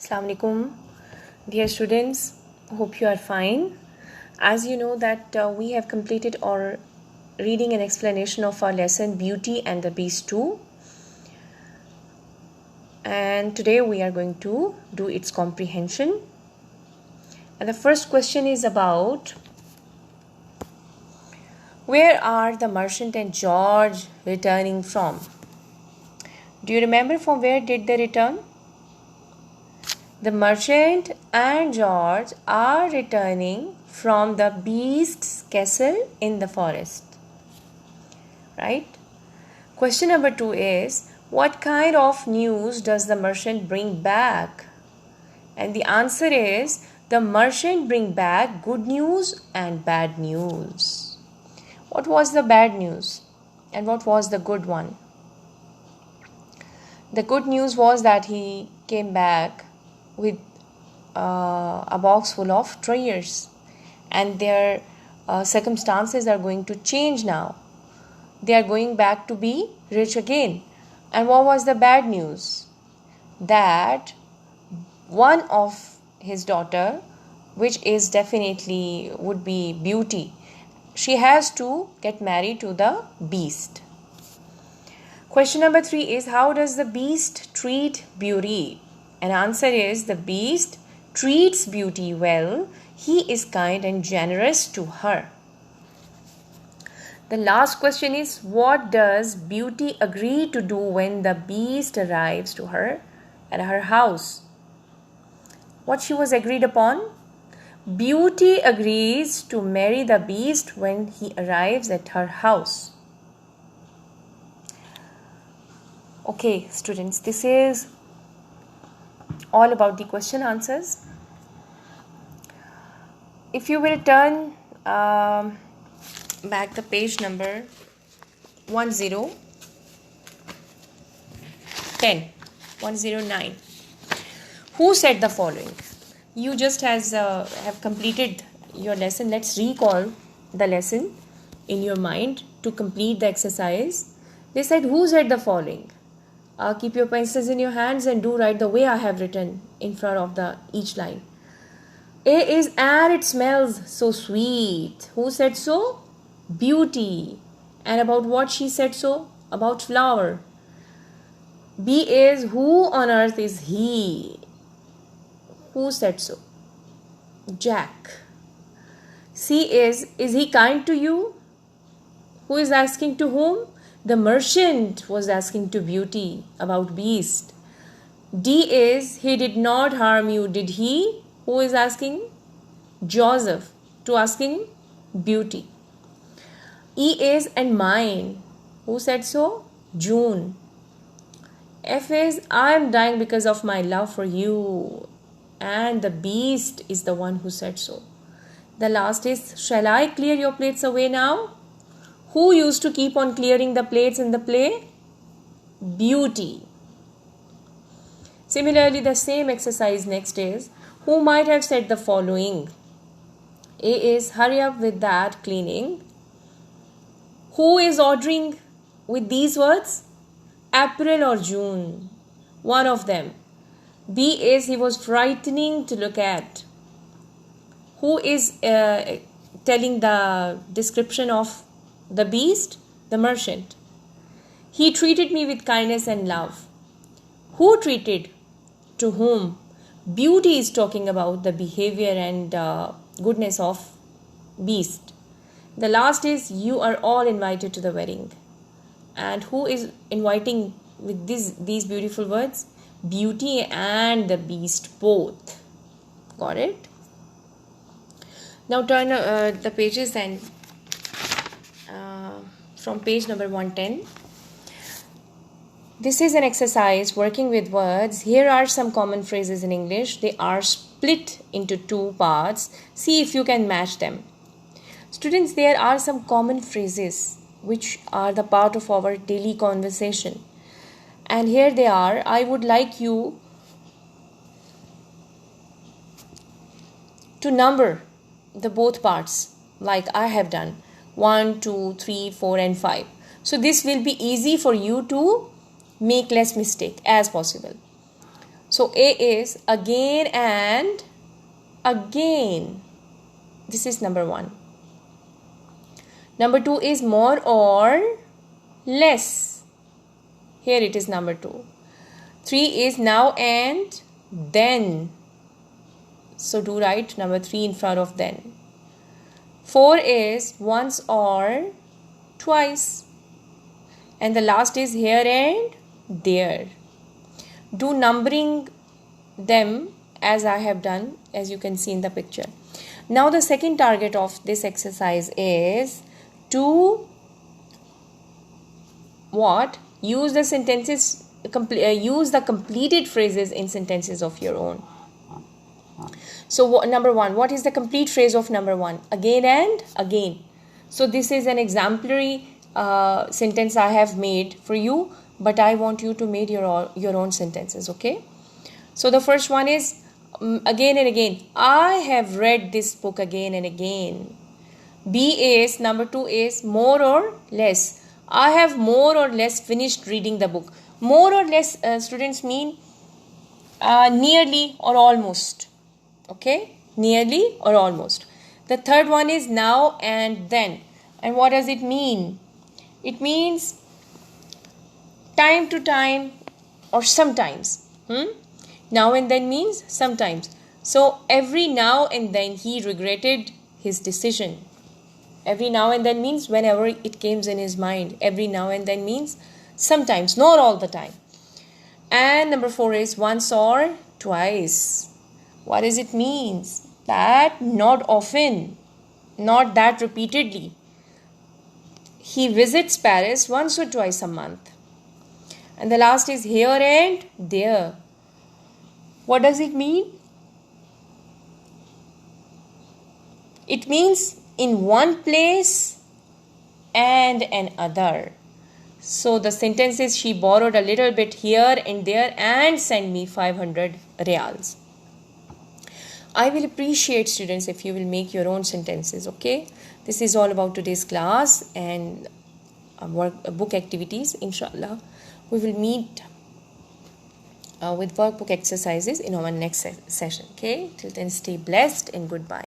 Assalamu alaikum, dear students. Hope you are fine. As you know that we have completed our reading and explanation of our lesson Beauty and the Beast 2, and today we are going to do its comprehension. And the first question is about where are the merchant and George returning from? Do you remember from where did they return? The merchant and George are returning from the beast's castle in the forest. Right? Question number 2 is, what kind of news does the merchant bring back? And the answer is, the merchant bring back good news and bad news. What was the bad news and what was the good one? The good news was that he came back with a box full of treasures, and their circumstances are going to change now. They are going back to be rich again. And what was the bad news? That one of his daughter, which is definitely would be Beauty, she has to get married to the beast. Question number 3 is, how does the beast treat Beauty? And answer is, the beast treats Beauty well. He is kind and generous to her. The last question is, what does Beauty agree to do when the beast arrives to her at her house? What she was agreed upon? Beauty agrees to marry the beast when he arrives at her house. Okay, students, this is all about the question answers. If you will turn back the page number 109. Who said the following? You just have completed your lesson. Let's recall the lesson in your mind to complete the exercise. They said, who said the following? Keep your pencils in your hands and do write the way I have written in front of each line. A is air, it smells so sweet. Who said so? Beauty. And about what she said so? About flower. B is, who on earth is he? Who said so? Jack. C is he kind to you? Who is asking to whom? The merchant was asking to Beauty about beast. D is, he did not harm you, did he? Who is asking? Joseph to asking Beauty. E is, and mine. Who said so? June. F is, I am dying because of my love for you. And the beast is the one who said so. The last is, shall I clear your plates away now? Who used to keep on clearing the plates in the play? Beauty. Similarly, the same exercise next is, who might have said the following? A is, hurry up with that cleaning. Who is ordering with these words? April or June. One of them. B is, he was frightening to look at. Who is telling the description of the beast? The merchant. He treated me with kindness and love. Who treated? To whom? Beauty is talking about the behavior and goodness of beast. The last is, you are all invited to the wedding. And who is inviting with these beautiful words? Beauty and the beast both. Got it? Now turn the pages and from page number 110. This is an exercise working with words. Here are some common phrases in English. They are split into 2 parts. See if you can match them. Students, there are some common phrases which are the part of our daily conversation. And here they are. I would like you to number the both parts like I have done. 1, 2, 3, 4 and 5. So this will be easy for you to make less mistake as possible. So A is again and again. This is number 1. Number 2 is more or less. Here it is number 2. 3 is now and then. So do write number 3 in front of then. 4 is once or twice. And the last is here and there. Do numbering them as I have done, as you can see in the picture. Now the second target of this exercise is to what? Use the sentences, use the completed phrases in sentences of your own. So number 1, what is the complete phrase of number 1? Again and again. So this is an exemplary sentence I have made for you, but I want you to make your own sentences, okay? So the first one is again and again. I have read this book again and again. B is, number 2 is more or less. I have more or less finished reading the book. More or less, students, mean nearly or almost. Okay, nearly or almost. The third one is now and then. And what does it mean? It means time to time or sometimes. Now and then means sometimes. So every now and then he regretted his decision. Every now and then means whenever it came in his mind. Every now and then means sometimes, not all the time. And number 4 is once or twice. What does it mean? That not often, not that repeatedly. He visits Paris once or twice a month. And the last is here and there. What does it mean? It means in one place and another. So the sentence is she borrowed a little bit here and there and sent me 500 reals. I will appreciate, students, if you will make your own sentences, okay? This is all about today's class and book activities, inshallah. We will meet with workbook exercises in our next session, okay? Till then, stay blessed and goodbye.